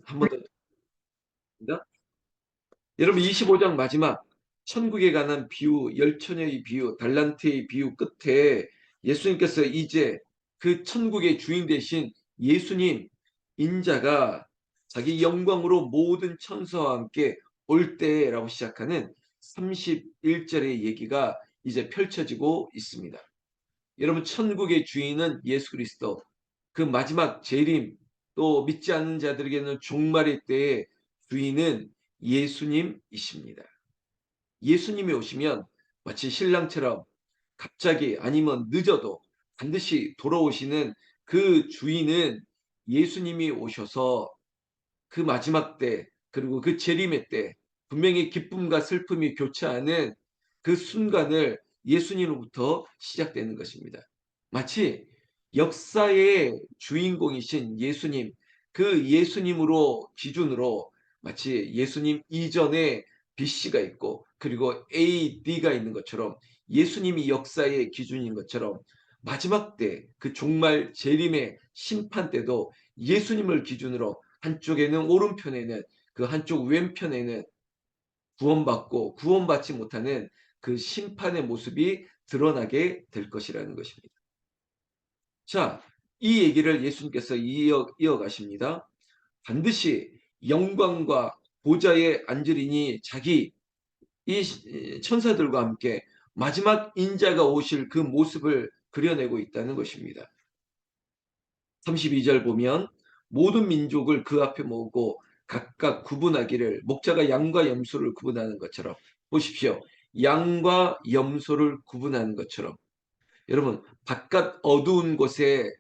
한 번 더. 여러분 25장 마지막 천국에 관한 비유, 열처녀의 비유, 달란트의 비유 끝에 예수님께서 이제 그 천국의 주인 되신 예수님 인자가 자기 영광으로 모든 천사와 함께 올 때라고 시작하는 31절의 얘기가 이제 펼쳐지고 있습니다. 여러분 천국의 주인은 예수 그리스도, 그 마지막 재림, 또 믿지 않는 자들에게는 종말의 때의 주인은 예수님이십니다. 예수님이 오시면 마치 신랑처럼 갑자기 아니면 늦어도 반드시 돌아오시는 그 주인은 예수님이 오셔서 그 마지막 때 그리고 그 재림의 때 분명히 기쁨과 슬픔이 교차하는 그 순간을 예수님으로부터 시작되는 것입니다. 마치 역사의 주인공이신 예수님, 그 예수님으로 기준으로 마치 예수님 이전에 BC가 있고 그리고 AD가 있는 것처럼 예수님이 역사의 기준인 것처럼 마지막 때 그 종말 재림의 심판 때도 예수님을 기준으로 한쪽에는 오른편에는 그 한쪽 왼편에는 구원받고 구원받지 못하는 그 심판의 모습이 드러나게 될 것이라는 것입니다. 자, 이 얘기를 예수님께서 이어가십니다. 반드시 영광과 보좌에 앉으리니 자기 이 천사들과 함께 마지막 인자가 오실 그 모습을 그려내고 있다는 것입니다. 32절 보면 모든 민족을 그 앞에 모으고 각각 구분하기를 목자가 양과 염소를 구분하는 것처럼 보십시오. 양과 염소를 구분하는 것처럼 여러분 바깥 어두운 곳에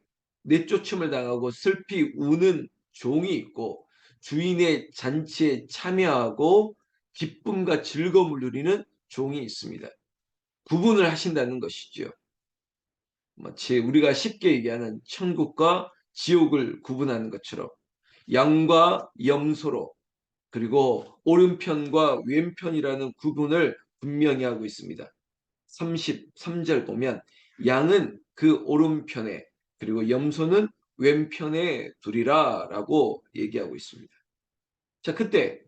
내쫓음을 당하고 슬피 우는 종이 있고 주인의 잔치에 참여하고 기쁨과 즐거움을 누리는 종이 있습니다. 구분을 하신다는 것이죠. 마치 우리가 쉽게 얘기하는 천국과 지옥을 구분하는 것처럼 양과 염소로 그리고 오른편과 왼편이라는 구분을 분명히 하고 있습니다. 33절 보면 양은 그 오른편에 그리고 염소는 왼편에 두리라 라고 얘기하고 있습니다. 자, 그때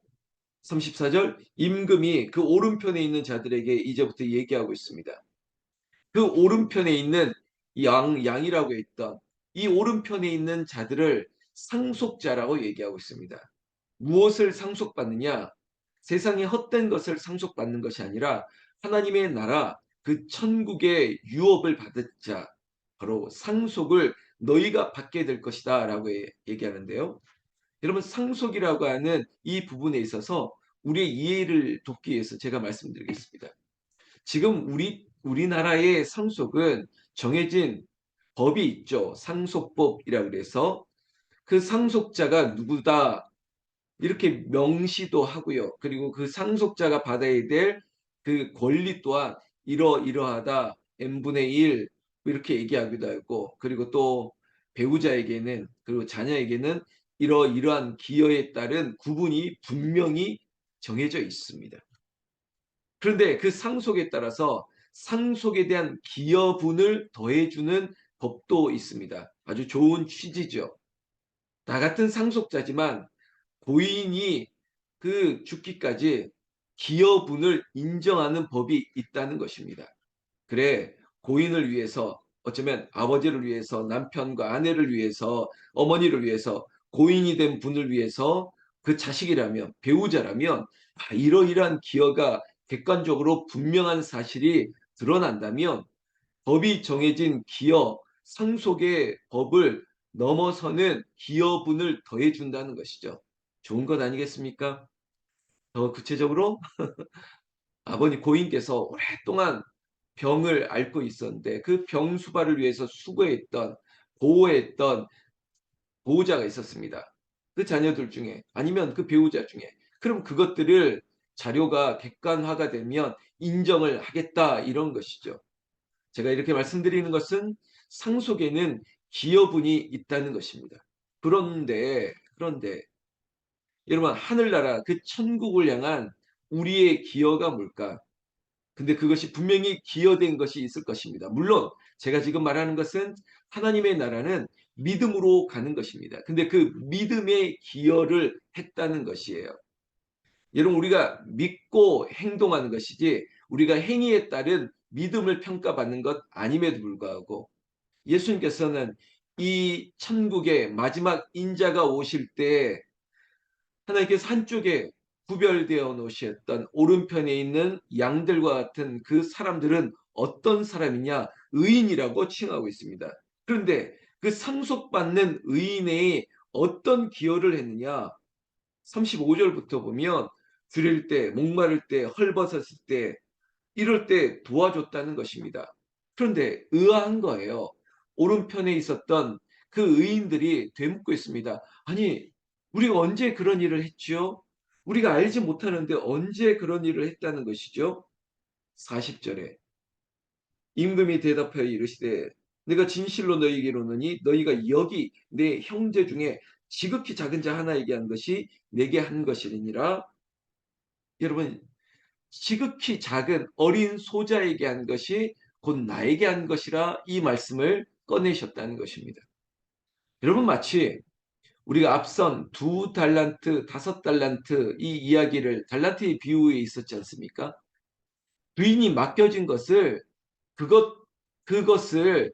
34절 임금이 그 오른편에 있는 자들에게 이제부터 얘기하고 있습니다. 그 오른편에 있는 양이라고 했던 이 오른편에 있는 자들을 상속자라고 얘기하고 있습니다. 무엇을 상속받느냐? 세상의 헛된 것을 상속받는 것이 아니라 하나님의 나라, 그 천국의 유업을 받은 자, 바로 상속을 너희가 받게 될 것이다 라고 얘기하는데요. 여러분 상속이라고 하는 이 부분에 있어서 우리의 이해를 돕기 위해서 제가 말씀드리겠습니다. 지금 우리나라의 상속은 정해진 법이 있죠. 상속법이라고 그래서 그 상속자가 누구다 이렇게 명시도 하고요. 그리고 그 상속자가 받아야 될 그 권리 또한 이러이러하다 n분의 1 이렇게 얘기하기도 하고 그리고 또 배우자에게는 그리고 자녀에게는 이러이러한 기여에 따른 구분이 분명히 정해져 있습니다. 그런데 그 상속에 따라서 상속에 대한 기여분을 더해주는 법도 있습니다. 아주 좋은 취지죠. 나 같은 상속자지만 고인이 그 죽기까지 기여분을 인정하는 법이 있다는 것입니다. 그래, 고인을 위해서 어쩌면 아버지를 위해서 남편과 아내를 위해서 어머니를 위해서 고인이 된 분을 위해서 그 자식이라면 배우자라면 이러이러한 기여가 객관적으로 분명한 사실이 드러난다면 법이 정해진 기여 상속의 법을 넘어서는 기여분을 더해준다는 것이죠. 좋은 것 아니겠습니까? 더 구체적으로 아버님 고인께서 오랫동안 병을 앓고 있었는데 그 병 수발을 위해서 수고했던 보호했던 보호자가 있었습니다. 그 자녀들 중에 아니면 그 배우자 중에 그럼 그것들을 자료가 객관화가 되면 인정을 하겠다 이런 것이죠. 제가 이렇게 말씀드리는 것은 상속에는 기여분이 있다는 것입니다. 그런데 여러분 하늘나라 그 천국을 향한 우리의 기여가 뭘까? 근데 그것이 분명히 기여된 것이 있을 것입니다. 물론 제가 지금 말하는 것은 하나님의 나라는 믿음으로 가는 것입니다. 근데 그 믿음에 기여를 했다는 것이에요. 여러분, 우리가 믿고 행동하는 것이지 우리가 행위에 따른 믿음을 평가받는 것 아님에도 불구하고 예수님께서는 이 천국의 마지막 인자가 오실 때 하나님께서 한쪽에 구별되어 놓으셨던 오른편에 있는 양들과 같은 그 사람들은 어떤 사람이냐? 의인이라고 칭하고 있습니다. 그런데 그 상속받는 의인의 어떤 기여를 했느냐? 35절부터 보면 줄일 때, 목마를 때, 헐벗었을 때, 이럴 때 도와줬다는 것입니다. 그런데 의아한 거예요. 오른편에 있었던 그 의인들이 되묻고 있습니다. 아니, 우리가 언제 그런 일을 했지요? 우리가 알지 못하는데 언제 그런 일을 했다는 것이죠? 40절에 임금이 대답하여 이르시되 내가 진실로 너희에게 이르노니 너희가 여기 내 형제 중에 지극히 작은 자 하나에게 한 것이 내게 한 것이니라. 여러분, 지극히 작은 어린 소자에게 한 것이 곧 나에게 한 것이라 이 말씀을 꺼내셨다는 것입니다. 여러분, 마치 우리가 앞선 2달란트, 5달란트 이 이야기를 달란트의 비유에 있었지 않습니까? 주인이 맡겨진 것을 그것 그것을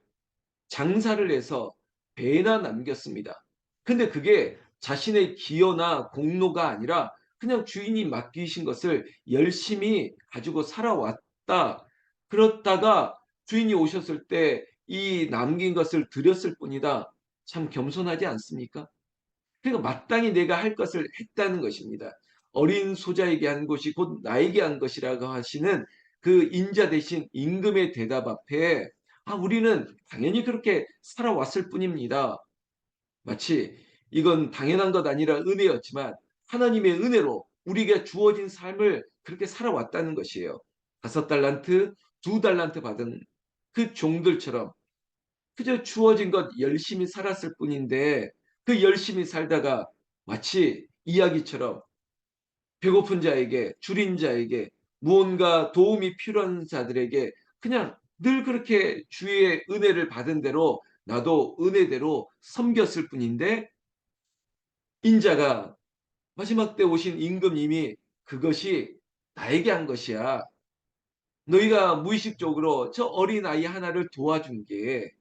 장사를 해서 배나 남겼습니다. 근데 그게 자신의 기여나 공로가 아니라 그냥 주인이 맡기신 것을 열심히 가지고 살아왔다. 그렇다가 주인이 오셨을 때 이 남긴 것을 드렸을 뿐이다. 참 겸손하지 않습니까? 그러니까 마땅히 내가 할 것을 했다는 것입니다. 어린 소자에게 한 것이 곧 나에게 한 것이라고 하시는 그 인자 대신 임금의 대답 앞에 우리는 당연히 그렇게 살아왔을 뿐입니다. 마치 이건 당연한 것 아니라 은혜였지만 하나님의 은혜로 우리에게 주어진 삶을 그렇게 살아왔다는 것이에요. 5달란트, 2달란트 받은 그 종들처럼 그저 주어진 것 열심히 살았을 뿐인데 그 열심히 살다가 마치 이야기처럼 배고픈 자에게, 줄인 자에게, 무언가 도움이 필요한 자들에게 그냥 늘 그렇게 주의 은혜를 받은 대로 나도 은혜대로 섬겼을 뿐인데 인자가 마지막 때 오신 임금님이 그것이 나에게 한 것이야. 너희가 무의식적으로 저 어린 아이 하나를 도와준 게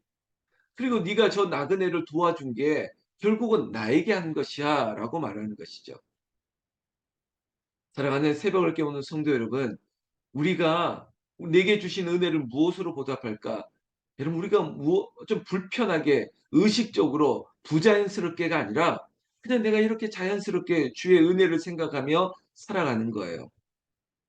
그리고 네가 저 나그네를 도와준 게 결국은 나에게 한 것이야 라고 말하는 것이죠. 사랑하는 새벽을 깨우는 성도 여러분, 우리가 내게 주신 은혜를 무엇으로 보답할까? 여러분, 우리가 좀 불편하게 의식적으로 부자연스럽게가 아니라 그냥 내가 이렇게 자연스럽게 주의 은혜를 생각하며 살아가는 거예요.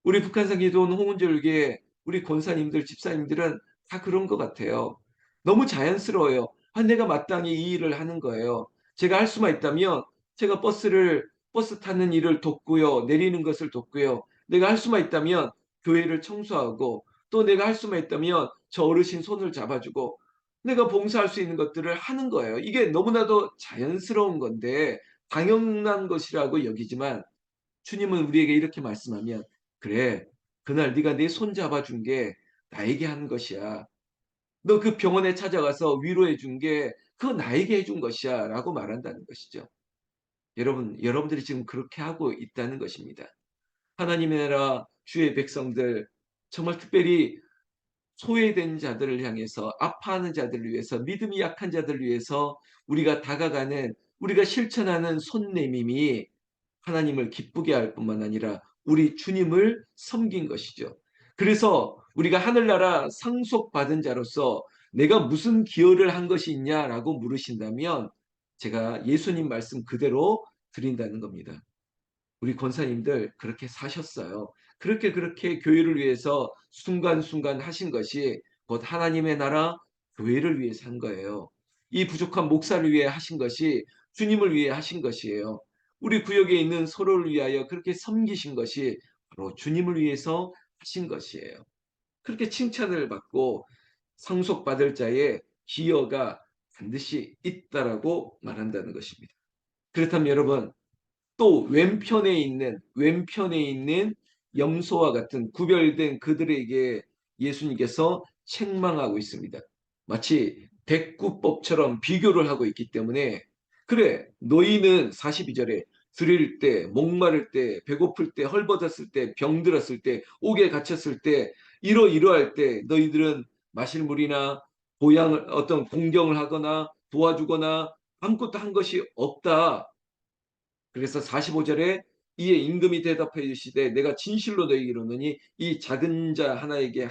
우리 북한산 기도원 홍은절교회 우리 권사님들, 집사님들은 다 그런 것 같아요. 너무 자연스러워요. 내가 마땅히 이 일을 하는 거예요. 제가 할 수만 있다면 제가 버스 타는 일을 돕고요. 내리는 것을 돕고요. 내가 할 수만 있다면 교회를 청소하고 또 내가 할 수만 있다면 저 어르신 손을 잡아주고 내가 봉사할 수 있는 것들을 하는 거예요. 이게 너무나도 자연스러운 건데 당연한 것이라고 여기지만 주님은 우리에게 이렇게 말씀하면 그래, 그날 네가 내 손 잡아준 게 나에게 한 것이야. 너 그 병원에 찾아가서 위로해 준 게 그거 나에게 해준 것이야 라고 말한다는 것이죠. 여러분, 여러분들이 지금 그렇게 하고 있다는 것입니다. 하나님의 나라 주의 백성들 정말 특별히 소외된 자들을 향해서 아파하는 자들을 위해서 믿음이 약한 자들을 위해서 우리가 다가가는 우리가 실천하는 손내밈이 하나님을 기쁘게 할 뿐만 아니라 우리 주님을 섬긴 것이죠. 그래서 우리가 하늘나라 상속받은 자로서 내가 무슨 기여를 한 것이 있냐라고 물으신다면 제가 예수님 말씀 그대로 드린다는 겁니다. 우리 권사님들 그렇게 사셨어요. 그렇게 교회를 위해서 순간순간 하신 것이 곧 하나님의 나라 교회를 위해서 한 거예요. 이 부족한 목사를 위해 하신 것이 주님을 위해 하신 것이에요. 우리 구역에 있는 서로를 위하여 그렇게 섬기신 것이 바로 주님을 위해서 하신 것이에요. 그렇게 칭찬을 받고 상속받을 자의 기여가 반드시 있다라고 말한다는 것입니다. 그렇다면 여러분 또 왼편에 있는 염소와 같은 구별된 그들에게 예수님께서 책망하고 있습니다. 마치 백구법처럼 비교를 하고 있기 때문에 그래 너희는 42절에 들일 때, 목마를 때, 배고플 때, 헐벗었을 때, 병들었을 때, 옥에 갇혔을 때, 이러이러할 때 너희들은 마실 물이나 보양을 어떤 공경을 하거나 도와주거나 아무것도 한 것이 없다. 그래서 45절에 이에 임금이 대답하여 이르시되 내가 진실로 너희에게 이르노니 이 작은 자 하나에게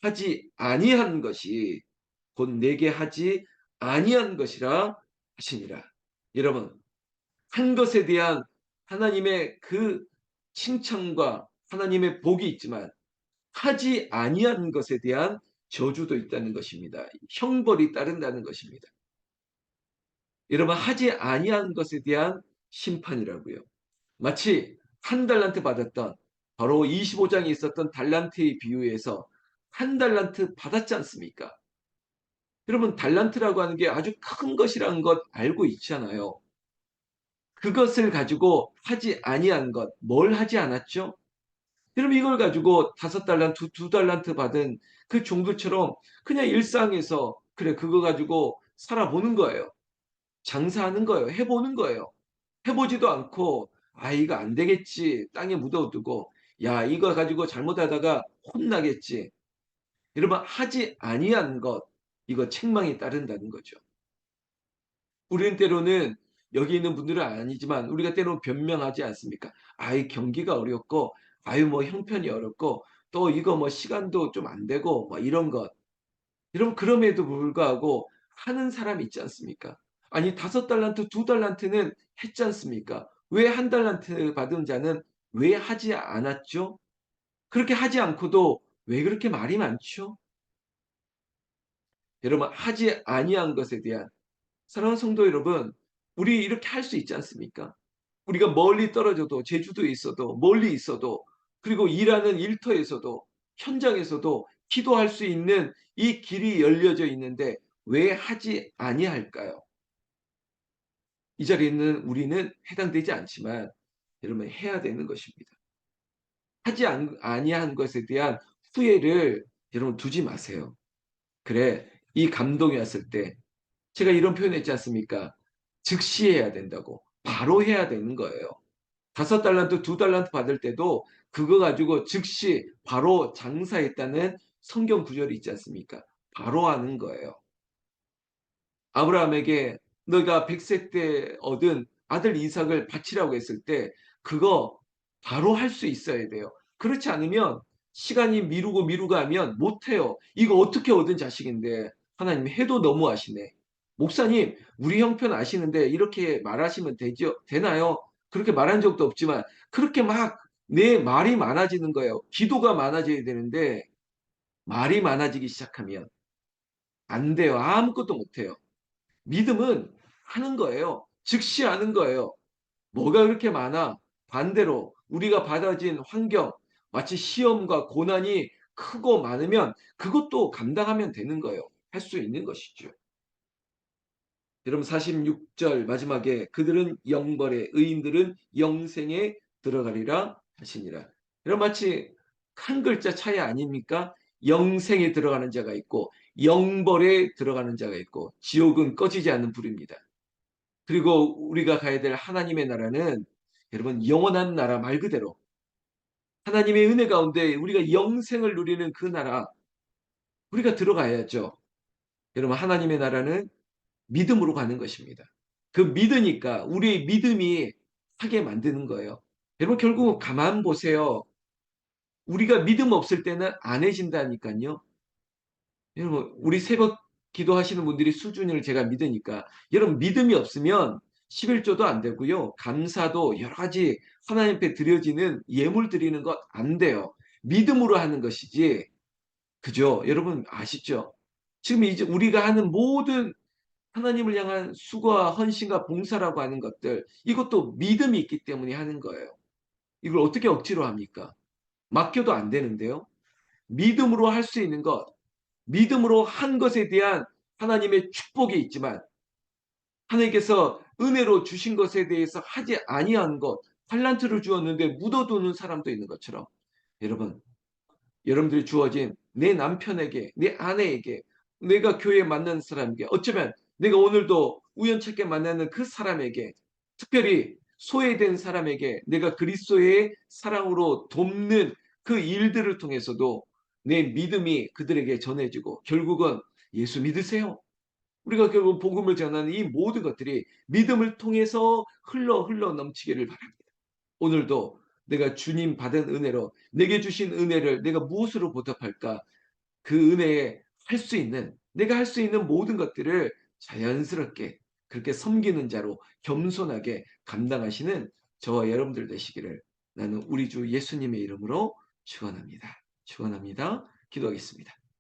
하지 아니한 것이 곧 내게 하지 아니한 것이라 하시니라. 여러분 한 것에 대한 하나님의 그 칭찬과 하나님의 복이 있지만 하지 아니한 것에 대한 저주도 있다는 것입니다. 형벌이 따른다는 것입니다. 여러분 하지 아니한 것에 대한 심판이라고요. 마치 한 달란트 받았던 바로 25장에 있었던 달란트의 비유에서 한 달란트 받았지 않습니까? 여러분 달란트라고 하는 게 아주 큰 것이라는 것 알고 있잖아요. 그것을 가지고 하지 아니한 것, 뭘 하지 않았죠? 여러분 이걸 가지고 5달란트, 2달란트 받은 그 종들처럼 그냥 일상에서 그래 그거 가지고 살아보는 거예요. 장사하는 거예요. 해보는 거예요. 해보지도 않고 아 이거 안 되겠지 땅에 묻어두고 야 이거 가지고 잘못하다가 혼나겠지. 여러분 하지 아니한 것 이거 책망이 따른다는 거죠. 우리는 때로는 여기 있는 분들은 아니지만 우리가 때로는 변명하지 않습니까? 아이 경기가 어렵고 아유 뭐 형편이 어렵고 또 이거 뭐 시간도 좀 안 되고 뭐 이런 것. 여러분 그럼에도 불구하고 하는 사람이 있지 않습니까? 아니 5달란트, 2달란트는 했지 않습니까? 왜 한 달란트 받은 자는 왜 하지 않았죠? 그렇게 하지 않고도 왜 그렇게 말이 많죠? 여러분 하지 아니한 것에 대한 사랑하는 성도 여러분, 우리 이렇게 할 수 있지 않습니까? 우리가 멀리 떨어져도 제주도에 있어도 멀리 있어도 그리고 일하는 일터에서도 현장에서도 기도할 수 있는 이 길이 열려져 있는데 왜 하지 아니할까요? 이 자리에 있는 우리는 해당되지 않지만 여러분 해야 되는 것입니다. 하지 아니한 것에 대한 후회를 여러분 두지 마세요. 그래, 이 감동이 왔을 때 제가 이런 표현했지 않습니까? 즉시 해야 된다고. 바로 해야 되는 거예요. 5달란트, 2달란트 받을 때도 그거 가지고 즉시 바로 장사했다는 성경 구절이 있지 않습니까? 바로 하는 거예요. 아브라함에게 너가 100세 때 얻은 아들 이삭을 바치라고 했을 때 그거 바로 할 수 있어야 돼요. 그렇지 않으면 시간이 미루고 미루고 하면 못해요. 이거 어떻게 얻은 자식인데 하나님 해도 너무하시네. 목사님 우리 형편 아시는데 이렇게 말하시면 되나요? 그렇게 말한 적도 없지만 그렇게 막 내 말이 많아지는 거예요. 기도가 많아져야 되는데 말이 많아지기 시작하면 안 돼요. 아무것도 못해요. 믿음은 하는 거예요. 즉시 하는 거예요. 뭐가 그렇게 많아? 반대로 우리가 받아진 환경, 마치 시험과 고난이 크고 많으면 그것도 감당하면 되는 거예요. 할 수 있는 것이죠. 여러분 46절 마지막에 그들은 영벌에 의인들은 영생에 들어가리라 하시니라. 여러분 마치 한 글자 차이 아닙니까? 영생에 들어가는 자가 있고 영벌에 들어가는 자가 있고 지옥은 꺼지지 않는 불입니다. 그리고 우리가 가야 될 하나님의 나라는 여러분 영원한 나라 말 그대로 하나님의 은혜 가운데 우리가 영생을 누리는 그 나라 우리가 들어가야죠. 여러분 하나님의 나라는 믿음으로 가는 것입니다. 그 믿으니까 우리의 믿음이 하게 만드는 거예요. 여러분 결국 가만 보세요. 우리가 믿음 없을 때는 안 해진다니까요. 여러분 우리 새벽 기도하시는 분들이 수준을 제가 믿으니까 여러분 믿음이 없으면 11조도 안 되고요. 감사도 여러 가지 하나님 앞에 드려지는 예물 드리는 것 안 돼요. 믿음으로 하는 것이지. 그죠? 여러분 아시죠? 지금 이제 우리가 하는 모든 하나님을 향한 수고와 헌신과 봉사라고 하는 것들 이것도 믿음이 있기 때문에 하는 거예요. 이걸 어떻게 억지로 합니까? 맡겨도 안 되는데요. 믿음으로 할 수 있는 것 믿음으로 한 것에 대한 하나님의 축복이 있지만 하나님께서 은혜로 주신 것에 대해서 하지 아니한 것, 탈란트를 주었는데 묻어두는 사람도 있는 것처럼 여러분, 여러분들이 주어진 내 남편에게, 내 아내에게, 내가 교회에 만나는 사람에게, 어쩌면 내가 오늘도 우연찮게 만나는 그 사람에게, 특별히 소외된 사람에게 내가 그리스도의 사랑으로 돕는 그 일들을 통해서도 내 믿음이 그들에게 전해지고, 결국은 예수 믿으세요. 우리가 결국 복음을 전하는 이 모든 것들이 믿음을 통해서 흘러 넘치기를 바랍니다. 오늘도 내가 주님 받은 은혜로 내게 주신 은혜를 내가 무엇으로 보답할까? 그 은혜에 할 수 있는, 내가 할 수 있는 모든 것들을 자연스럽게 그렇게 섬기는 자로 겸손하게 감당하시는 저와 여러분들 되시기를 나는 우리 주 예수님의 이름으로 축원합니다. 축원합니다. 기도하겠습니다.